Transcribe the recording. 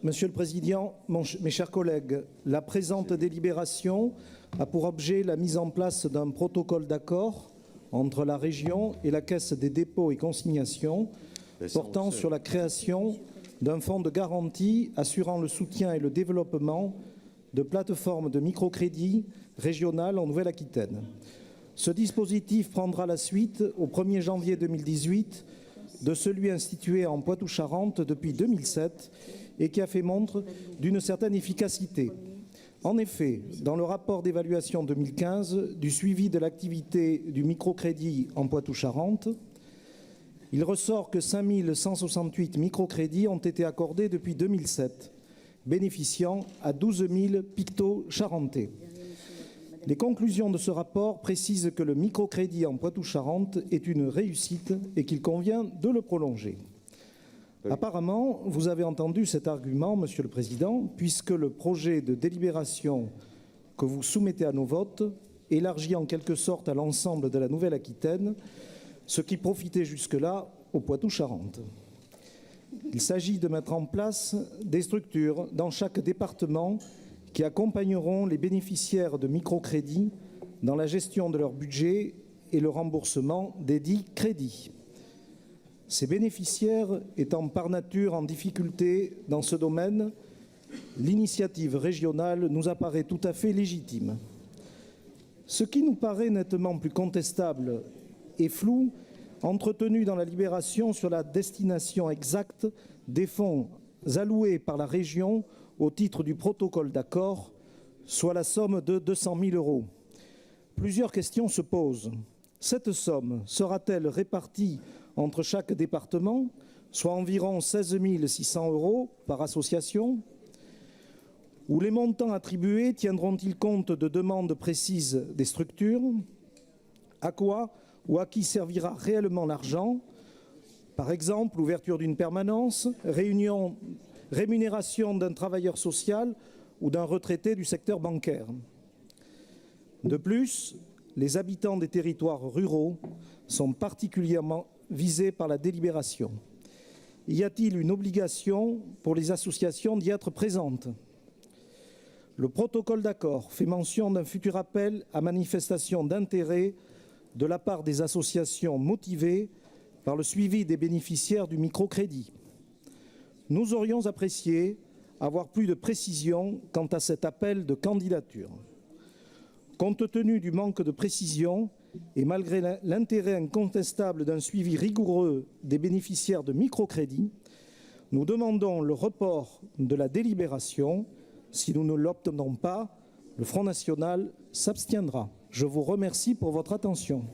Monsieur le Président, mes chers collègues, la présente délibération a pour objet la mise en place d'un protocole d'accord entre la région et la Caisse des dépôts et consignations portant sur la création d'un fonds de garantie assurant le soutien et le développement de plateformes de microcrédit régionales en Nouvelle-Aquitaine. Ce dispositif prendra la suite au 1er janvier 2018 de celui institué en Poitou-Charentes depuis 2007 et qui a fait montre d'une certaine efficacité. En effet, dans le rapport d'évaluation 2015 du suivi de l'activité du microcrédit en Poitou-Charentes, il ressort que 5 168 microcrédits ont été accordés depuis 2007, bénéficiant à 12 000 pictos charentais. Les conclusions de ce rapport précisent que le microcrédit en Poitou-Charentes est une réussite et qu'il convient de le prolonger. Apparemment, vous avez entendu cet argument, Monsieur le Président, puisque le projet de délibération que vous soumettez à nos votes élargit en quelque sorte à l'ensemble de la Nouvelle-Aquitaine ce qui profitait jusque-là au Poitou-Charentes. Il s'agit de mettre en place des structures dans chaque département qui accompagneront les bénéficiaires de microcrédits dans la gestion de leur budget et le remboursement des dits crédits. Ces bénéficiaires étant par nature en difficulté dans ce domaine, l'initiative régionale nous apparaît tout à fait légitime. Ce qui nous paraît nettement plus contestable et flou, entretenu dans la libération sur la destination exacte des fonds alloués par la région au titre du protocole d'accord, soit la somme de 200 000 €. Plusieurs questions se posent. Cette somme sera-t-elle répartie entre chaque département, soit environ 16 600 € par association? Ou les montants attribués tiendront-ils compte de demandes précises des structures? À quoi ou à qui servira réellement l'argent? Par exemple, l'ouverture d'une permanence, rémunération d'un travailleur social ou d'un retraité du secteur bancaire. De plus, les habitants des territoires ruraux sont particulièrement visés par la délibération. Y a-t-il une obligation pour les associations d'y être présentes? Le protocole d'accord fait mention d'un futur appel à manifestation d'intérêt de la part des associations motivées par le suivi des bénéficiaires du microcrédit. Nous aurions apprécié avoir plus de précision quant à cet appel de candidature. Compte tenu du manque de précision et malgré l'intérêt incontestable d'un suivi rigoureux des bénéficiaires de microcrédit, nous demandons le report de la délibération. Si nous ne l'obtenons pas, le Front National s'abstiendra. Je vous remercie pour votre attention.